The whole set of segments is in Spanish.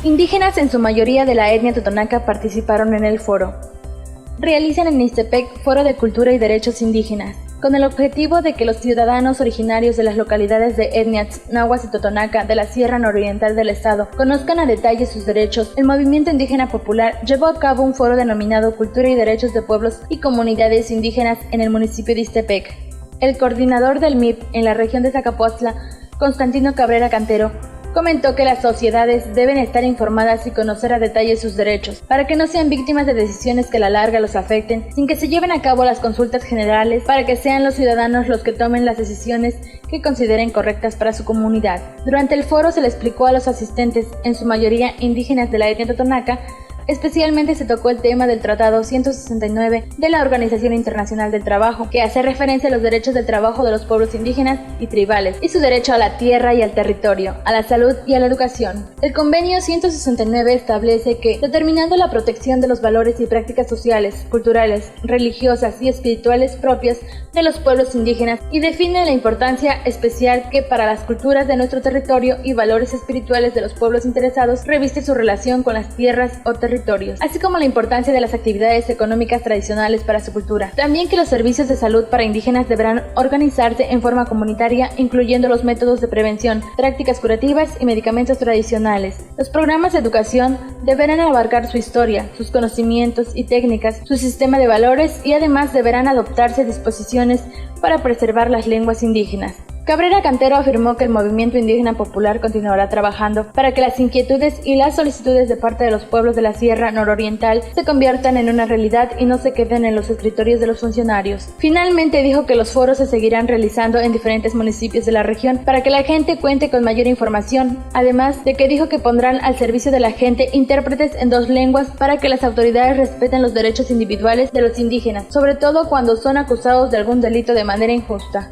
Indígenas, en su mayoría de la etnia totonaca, participaron en el foro. Realizan en Ixtepec Foro de Cultura y Derechos Indígenas, con el objetivo de que los ciudadanos originarios de las localidades de etnias náhuatl y totonaca de la Sierra Nororiental del Estado conozcan a detalle sus derechos. El Movimiento Indígena Popular llevó a cabo un foro denominado Cultura y Derechos de Pueblos y Comunidades Indígenas en el municipio de Ixtepec. El coordinador del MIP en la región de Zacapoaxtla, Constantino Cabrera Cantero, comentó que las sociedades deben estar informadas y conocer a detalle sus derechos, para que no sean víctimas de decisiones que a la larga los afecten, sin que se lleven a cabo las consultas generales, para que sean los ciudadanos los que tomen las decisiones que consideren correctas para su comunidad. Durante el foro se le explicó a los asistentes, en su mayoría indígenas de la etnia totonaca, especialmente se tocó el tema del Tratado 169 de la Organización Internacional del Trabajo, que hace referencia a los derechos del trabajo de los pueblos indígenas y tribales, y su derecho a la tierra y al territorio, a la salud y a la educación. El Convenio 169 establece que, determinando la protección de los valores y prácticas sociales, culturales, religiosas y espirituales propias de los pueblos indígenas, y define la importancia especial que para las culturas de nuestro territorio y valores espirituales de los pueblos interesados reviste su relación con las tierras o territorios, así como la importancia de las actividades económicas tradicionales para su cultura. También que los servicios de salud para indígenas deberán organizarse en forma comunitaria, incluyendo los métodos de prevención, prácticas curativas y medicamentos tradicionales. Los programas de educación deberán abarcar su historia, sus conocimientos y técnicas, su sistema de valores, y además deberán adoptarse disposiciones para preservar las lenguas indígenas. Cabrera Cantero afirmó que el Movimiento Indígena Popular continuará trabajando para que las inquietudes y las solicitudes de parte de los pueblos de la Sierra Nororiental se conviertan en una realidad y no se queden en los escritorios de los funcionarios. Finalmente dijo que los foros se seguirán realizando en diferentes municipios de la región para que la gente cuente con mayor información, además de que dijo que pondrán al servicio de la gente intérpretes en 2 lenguas para que las autoridades respeten los derechos individuales de los indígenas, sobre todo cuando son acusados de algún delito de manera injusta.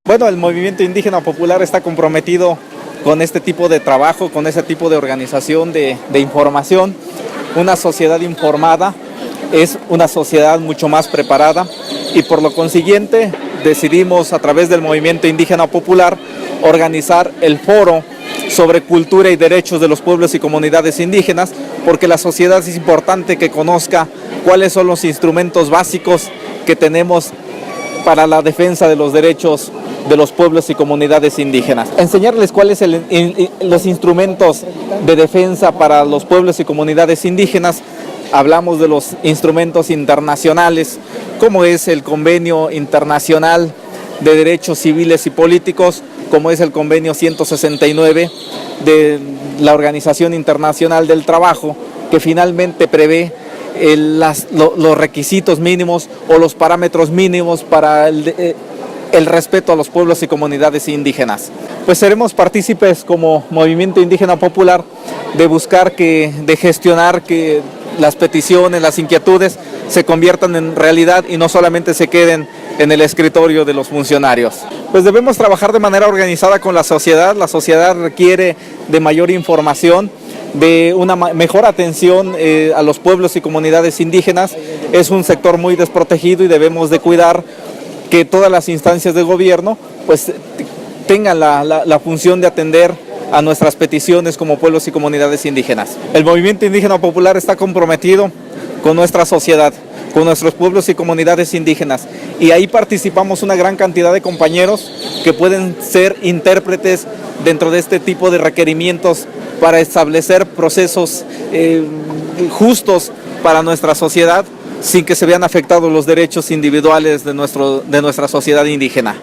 Bueno, el Movimiento Indígena Popular está comprometido con este tipo de trabajo, con ese tipo de organización de información. Una sociedad informada es una sociedad mucho más preparada, y por lo consiguiente decidimos a través del Movimiento Indígena Popular organizar el foro sobre cultura y derechos de los pueblos y comunidades indígenas, porque la sociedad es importante que conozca cuáles son los instrumentos básicos que tenemos para la defensa de los derechos de los pueblos y comunidades indígenas. Enseñarles cuáles son los instrumentos de defensa para los pueblos y comunidades indígenas. Hablamos de los instrumentos internacionales, como es el Convenio Internacional de Derechos Civiles y Políticos, como es el Convenio 169 de la Organización Internacional del Trabajo, que finalmente prevé los requisitos mínimos o los parámetros mínimos para el respeto a los pueblos y comunidades indígenas. Pues seremos partícipes como Movimiento Indígena Popular de buscar de gestionar que las peticiones, las inquietudes se conviertan en realidad y no solamente se queden en el escritorio de los funcionarios. Pues debemos trabajar de manera organizada con la sociedad requiere de mayor información, de una mejor atención a los pueblos y comunidades indígenas. Es un sector muy desprotegido y debemos de cuidar que todas las instancias de gobierno pues tengan la función de atender a nuestras peticiones como pueblos y comunidades indígenas. El Movimiento Indígena Popular está comprometido con nuestra sociedad, con nuestros pueblos y comunidades indígenas, y ahí participamos una gran cantidad de compañeros que pueden ser intérpretes dentro de este tipo de requerimientos para establecer procesos justos para nuestra sociedad sin que se vean afectados los derechos individuales de nuestra sociedad indígena.